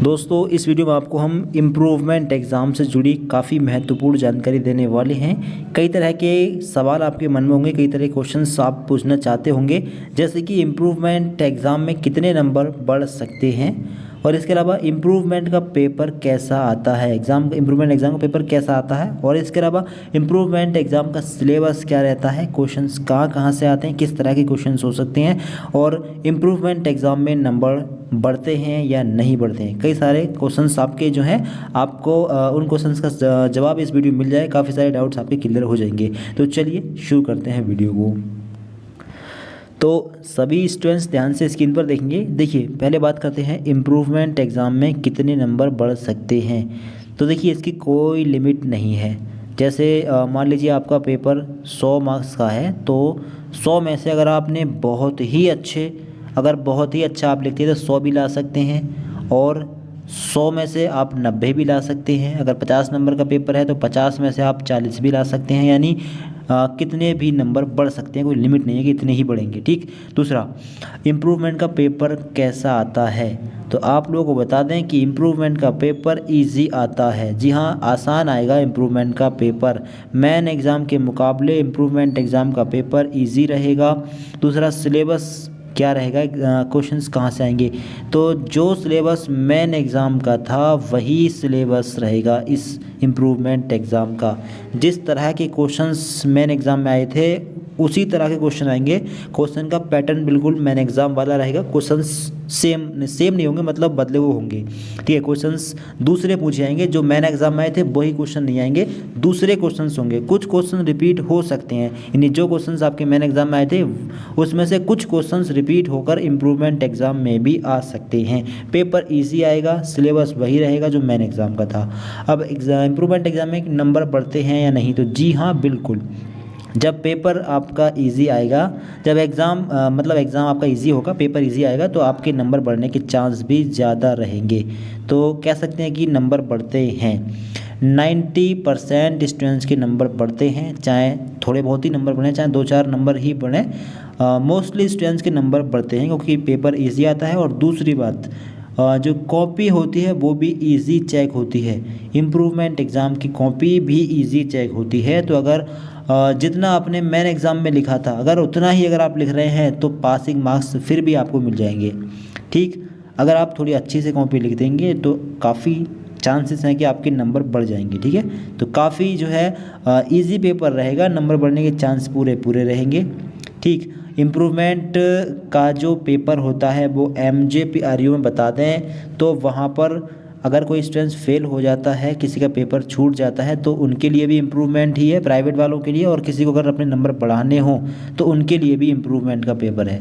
दोस्तों इस वीडियो में आपको हम इम्प्रूवमेंट एग्ज़ाम से जुड़ी काफ़ी महत्वपूर्ण जानकारी देने वाले हैं। कई तरह के सवाल आपके मन में होंगे, कई तरह के क्वेश्चंस आप पूछना चाहते होंगे, जैसे कि इम्प्रूवमेंट एग्ज़ाम में कितने नंबर बढ़ सकते हैं और इसके अलावा इम्प्रूवमेंट का पेपर कैसा आता है, इम्प्रूवमेंट एग्ज़ाम का पेपर कैसा आता है और इसके अलावा इम्प्रूवमेंट एग्ज़ाम का सिलेबस क्या रहता है, क्वेश्चंस कहाँ कहाँ से आते हैं, किस तरह के क्वेश्चंस हो सकते हैं और इम्प्रूवमेंट एग्ज़ाम में नंबर बढ़ते हैं या नहीं बढ़ते हैं। कई सारे क्वेश्चंस आपके जो हैं आपको उन क्वेश्चंस का जवाब इस वीडियो में मिल जाए, काफ़ी सारे डाउट्स आपके क्लियर हो जाएंगे। तो चलिए शुरू करते हैं वीडियो को। तो सभी स्टूडेंट्स ध्यान से स्क्रीन पर देखेंगे। देखिए पहले बात करते हैं इम्प्रूवमेंट एग्ज़ाम में कितने नंबर बढ़ सकते हैं। तो देखिए इसकी कोई लिमिट नहीं है। जैसे मान लीजिए आपका पेपर 100 मार्क्स का है, तो 100 में से अगर आपने बहुत ही अच्छा आप लिखते हैं तो 100 भी ला सकते हैं और 100 में से आप 90 भी ला सकते हैं। अगर 50 नंबर का पेपर है तो 50 में से आप 40 भी ला सकते हैं, यानी कितने भी नंबर बढ़ सकते हैं, कोई लिमिट नहीं है कि इतने ही बढ़ेंगे। ठीक। दूसरा, इम्प्रूवमेंट का पेपर कैसा आता है, तो आप लोगों को बता दें कि इम्प्रूवमेंट का पेपर इजी आता है। जी हाँ, आसान आएगा इम्प्रूवमेंट का पेपर। मेन एग्ज़ाम के मुकाबले इम्प्रूवमेंट एग्ज़ाम का पेपर इजी रहेगा। दूसरा, सिलेबस क्या रहेगा, क्वेश्चंस कहाँ से आएंगे, तो जो सिलेबस मेन एग्ज़ाम का था वही सिलेबस रहेगा इस इम्प्रूवमेंट एग्ज़ाम का। जिस तरह के क्वेश्चंस मेन एग्ज़ाम में आए थे उसी तरह के क्वेश्चन आएंगे। क्वेश्चन का पैटर्न बिल्कुल मेन एग्ज़ाम वाला रहेगा। क्वेश्चंस सेम नहीं होंगे, मतलब बदले हुए होंगे। ठीक है, क्वेश्चंस दूसरे पूछे जाएंगे, जो मेन एग्ज़ाम में आए थे वही क्वेश्चन नहीं आएंगे, दूसरे क्वेश्चंस होंगे। कुछ क्वेश्चन रिपीट हो सकते हैं, यानी जो क्वेश्चंस आपके मेन एग्ज़ाम में आए थे उसमें से कुछ क्वेश्चंस रिपीट होकर इम्प्रूवमेंट एग्ज़ाम में भी आ सकते हैं। पेपर ईजी आएगा, सिलेबस वही रहेगा जो मेन एग्ज़ाम का था। अब इम्प्रूवमेंट एग्ज़ाम में नंबर बढ़ते हैं या नहीं, तो जी हाँ बिल्कुल। जब पेपर आपका इजी आएगा, जब एग्ज़ाम आपका इजी होगा, पेपर इजी आएगा, तो आपके नंबर बढ़ने के चांस भी ज़्यादा रहेंगे। तो कह सकते हैं कि नंबर बढ़ते हैं। 90% स्टूडेंट्स के नंबर बढ़ते हैं, चाहे थोड़े बहुत ही नंबर बढ़े, चाहे 2-4 नंबर ही बढ़े, मोस्टली स्टूडेंट्स के नंबर बढ़ते हैं क्योंकि पेपर ईजी आता है। और दूसरी बात, जो कॉपी होती है वो भी इजी चेक होती है। इम्प्रूवमेंट एग्ज़ाम की कॉपी भी इजी चेक होती है। तो अगर जितना आपने मेन एग्ज़ाम में लिखा था अगर उतना ही अगर आप लिख रहे हैं तो पासिंग मार्क्स फिर भी आपको मिल जाएंगे। ठीक। अगर आप थोड़ी अच्छी से कॉपी लिख देंगे तो काफ़ी चांसेस हैं कि आपके नंबर बढ़ जाएंगे। ठीक है, तो काफ़ी जो है इजी पेपर रहेगा, नंबर बढ़ने के चांस पूरे रहेंगे। ठीक। इम्प्रूवमेंट का जो पेपर होता है वो MJPRU में बता दें तो वहाँ पर अगर कोई स्टूडेंट्स फेल हो जाता है, किसी का पेपर छूट जाता है, तो उनके लिए भी इम्प्रूवमेंट ही है, प्राइवेट वालों के लिए। और किसी को अगर अपने नंबर बढ़ाने हों तो उनके लिए भी इम्प्रूवमेंट का पेपर है।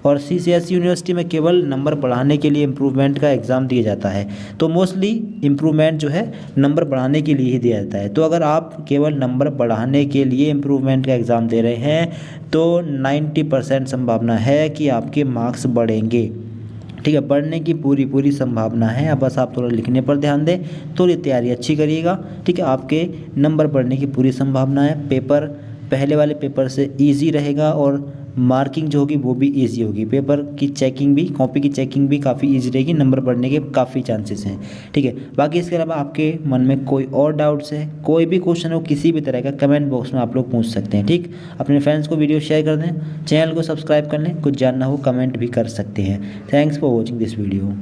और CCSE यूनिवर्सिटी में केवल नंबर बढ़ाने के लिए इम्प्रूवमेंट का एग्ज़ाम दिया जाता है। तो मोस्टली इम्प्रूवमेंट जो है नंबर बढ़ाने के लिए ही दिया जाता है। तो अगर आप केवल नंबर बढ़ाने के लिए इम्प्रूवमेंट का एग्ज़ाम दे रहे हैं तो 90% संभावना है कि आपके मार्क्स बढ़ेंगे। ठीक है, बढ़ने की पूरी संभावना है। अब बस आप थोड़ा लिखने पर ध्यान दें, थोड़ी तैयारी अच्छी करिएगा। ठीक है, आपके नंबर बढ़ने की पूरी संभावना है। पेपर पहले वाले पेपर से इजी रहेगा और मार्किंग जो होगी वो भी इजी होगी। पेपर की चेकिंग भी, कॉपी की चेकिंग भी काफ़ी इजी रहेगी, नंबर बढ़ने के काफ़ी चांसेस हैं। ठीक है, बाकी इसके अलावा आपके मन में कोई और डाउट्स है, कोई भी क्वेश्चन हो किसी भी तरह का, कमेंट बॉक्स में आप लोग पूछ सकते हैं। ठीक, अपने फ्रेंड्स को वीडियो शेयर कर दें, चैनल को सब्सक्राइब कर लें, कुछ जानना हो कमेंट भी कर सकते हैं। Thanks for watching this video.